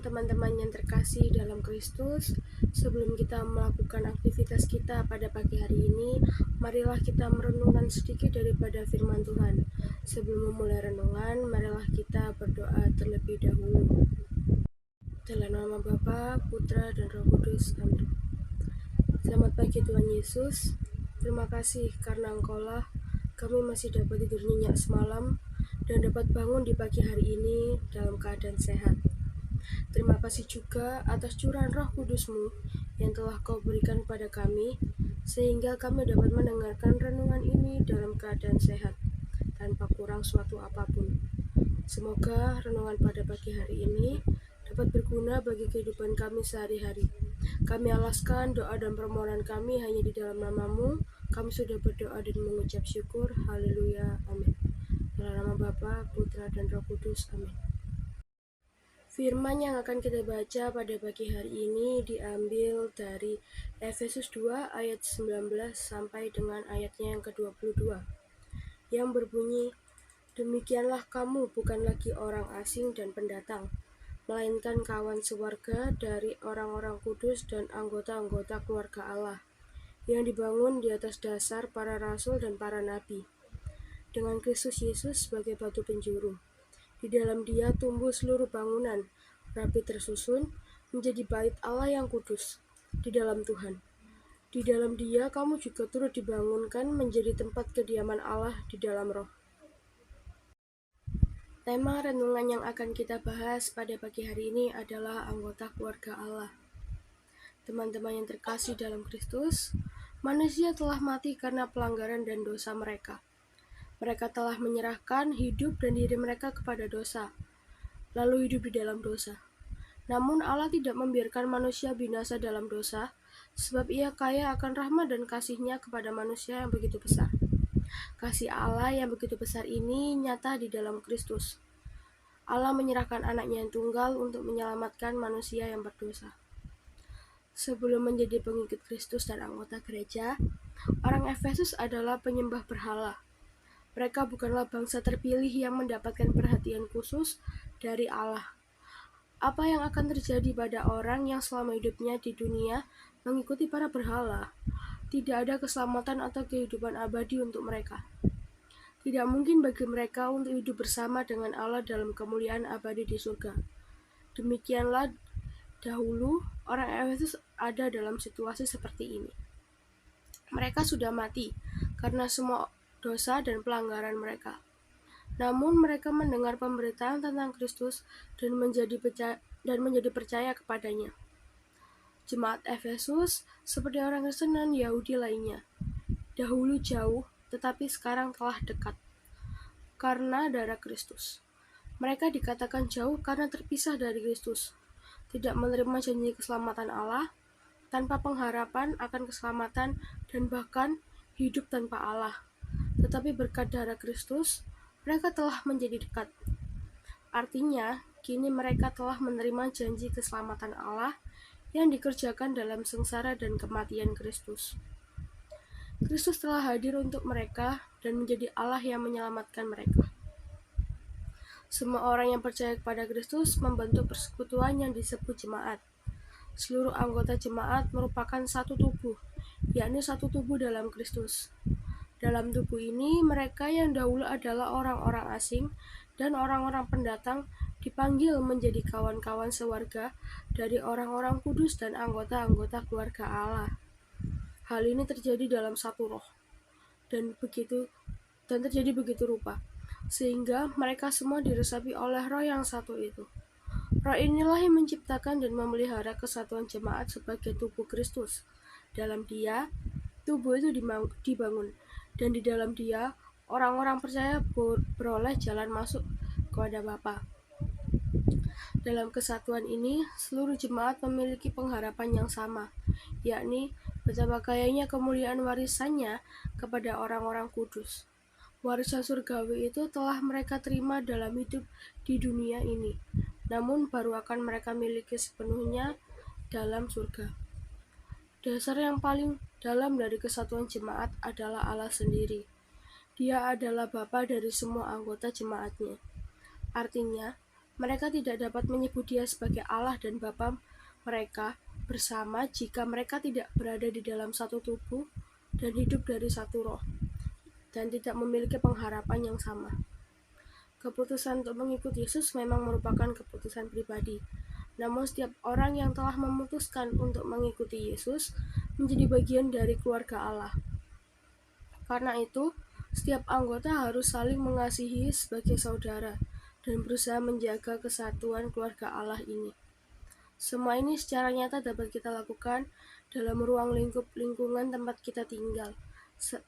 teman-teman yang terkasih dalam Kristus. Sebelum kita melakukan aktivitas kita pada pagi hari ini, marilah kita merenungkan sedikit daripada firman Tuhan. Sebelum memulai renungan, marilah kita berdoa terlebih dahulu. Dalam nama Bapa, Putra, dan Roh Kudus. Amin. Selamat pagi Tuhan Yesus. Terima kasih karena Engkaulah kami masih dapat tidur nyenyak semalam dan dapat bangun di pagi hari ini dalam keadaan sehat. Terima kasih juga atas curahan Roh Kudus-Mu yang telah Kau berikan pada kami, sehingga kami dapat mendengarkan renungan ini dalam keadaan sehat, tanpa kurang suatu apapun. Semoga renungan pada pagi hari ini dapat berguna bagi kehidupan kami sehari-hari. Kami alaskan doa dan permohonan kami hanya di dalam nama-Mu. Kami sudah berdoa dan mengucap syukur. Haleluya. Amin. Dalam nama Bapa, Putra, dan Roh Kudus. Amin. Firman yang akan kita baca pada pagi hari ini diambil dari Efesus 2 ayat 19 sampai dengan ayatnya yang ke-22, yang berbunyi, "Demikianlah kamu bukan lagi orang asing dan pendatang, melainkan kawan sewarga dari orang-orang kudus dan anggota-anggota keluarga Allah, yang dibangun di atas dasar para rasul dan para nabi, dengan Kristus Yesus sebagai batu penjuru. Di dalam Dia tumbuh seluruh bangunan, rapi tersusun, menjadi bait Allah yang kudus, di dalam Tuhan. Di dalam Dia kamu juga turut dibangunkan menjadi tempat kediaman Allah di dalam Roh." Tema renungan yang akan kita bahas pada pagi hari ini adalah anggota keluarga Allah. Teman-teman yang terkasih dalam Kristus, manusia telah mati karena pelanggaran dan dosa mereka. Mereka telah menyerahkan hidup dan diri mereka kepada dosa, lalu hidup di dalam dosa. Namun Allah tidak membiarkan manusia binasa dalam dosa, sebab Ia kaya akan rahmat dan kasih-Nya kepada manusia yang begitu besar. Kasih Allah yang begitu besar ini nyata di dalam Kristus. Allah menyerahkan anaknya yang tunggal untuk menyelamatkan manusia yang berdosa. Sebelum menjadi pengikut Kristus dan anggota gereja, orang Efesus adalah penyembah berhala. Mereka bukanlah bangsa terpilih yang mendapatkan perhatian khusus dari Allah. Apa yang akan terjadi pada orang yang selama hidupnya di dunia mengikuti para berhala? Tidak ada keselamatan atau kehidupan abadi untuk mereka. Tidak mungkin bagi mereka untuk hidup bersama dengan Allah dalam kemuliaan abadi di surga. Demikianlah dahulu orang Efesus ada dalam situasi seperti ini. Mereka sudah mati karena semua dosa dan pelanggaran mereka. Namun mereka mendengar pemberitaan tentang Kristus dan menjadi percaya kepadanya. Jemaat Efesus seperti orang Kristen dan Yahudi lainnya, dahulu jauh tetapi sekarang telah dekat karena darah Kristus. Mereka dikatakan jauh karena terpisah dari Kristus, tidak menerima janji keselamatan Allah, tanpa pengharapan akan keselamatan, dan bahkan hidup tanpa Allah. Tetapi berkat darah Kristus, mereka telah menjadi dekat. Artinya, kini mereka telah menerima janji keselamatan Allah yang dikerjakan dalam sengsara dan kematian Kristus. Kristus telah hadir untuk mereka dan menjadi Allah yang menyelamatkan mereka. Semua orang yang percaya kepada Kristus membentuk persekutuan yang disebut jemaat. Seluruh anggota jemaat merupakan satu tubuh, yakni satu tubuh dalam Kristus. Dalam tubuh ini, mereka yang dahulu adalah orang-orang asing dan orang-orang pendatang dipanggil menjadi kawan-kawan sewarga dari orang-orang kudus dan anggota-anggota keluarga Allah. Hal ini terjadi dalam satu roh, dan terjadi begitu rupa, sehingga mereka semua diresapi oleh roh yang satu itu. Roh inilah yang menciptakan dan memelihara kesatuan jemaat sebagai tubuh Kristus. Dalam Dia, tubuh itu dibangun, dan di dalam Dia, orang-orang percaya beroleh jalan masuk kepada Bapa. Dalam kesatuan ini, seluruh jemaat memiliki pengharapan yang sama, yakni betapa kayanya kemuliaan warisannya kepada orang-orang kudus. Warisan surgawi itu telah mereka terima dalam hidup di dunia ini, namun baru akan mereka miliki sepenuhnya dalam surga. Dasar yang paling dalam dari kesatuan jemaat adalah Allah sendiri. Dia adalah Bapa dari semua anggota jemaatnya. Artinya, Mereka tidak dapat menyebut Dia sebagai Allah dan Bapa mereka bersama jika mereka tidak berada di dalam satu tubuh dan hidup dari satu roh, dan tidak memiliki pengharapan yang sama. Keputusan untuk mengikuti Yesus memang merupakan keputusan pribadi. Namun setiap orang yang telah memutuskan untuk mengikuti Yesus menjadi bagian dari keluarga Allah. Karena itu, setiap anggota harus saling mengasihi sebagai saudara dan berusaha menjaga kesatuan keluarga Allah ini. Semua ini secara nyata dapat kita lakukan dalam ruang lingkup lingkungan tempat kita tinggal.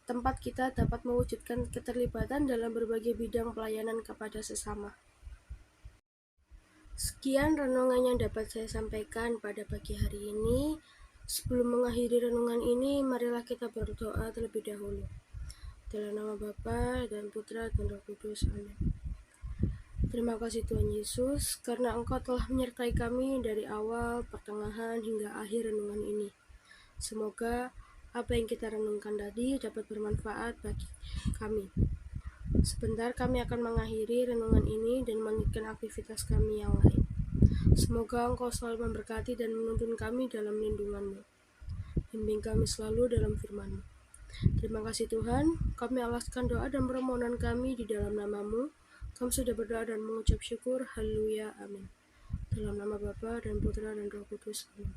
Tempat kita dapat mewujudkan keterlibatan dalam berbagai bidang pelayanan kepada sesama. Sekian renungan yang dapat saya sampaikan pada pagi hari ini. Sebelum mengakhiri renungan ini, marilah kita berdoa terlebih dahulu. Dalam nama Bapa dan Putra dan Roh Kudus. Amin. Terima kasih Tuhan Yesus, karena Engkau telah menyertai kami dari awal, pertengahan, hingga akhir renungan ini. Semoga apa yang kita renungkan tadi dapat bermanfaat bagi kami. Sebentar kami akan mengakhiri renungan ini dan melanjutkan aktivitas kami yang lain. Semoga Engkau selalu memberkati dan menuntun kami dalam lindungan-Mu. Bimbing kami selalu dalam firman-Mu. Terima kasih Tuhan, kami alaskan doa dan permohonan kami di dalam nama-Mu. Kami sudah berdoa dan mengucap syukur. Haleluya. Amin. Dalam nama Bapa dan Putra dan Roh Kudus. Amin.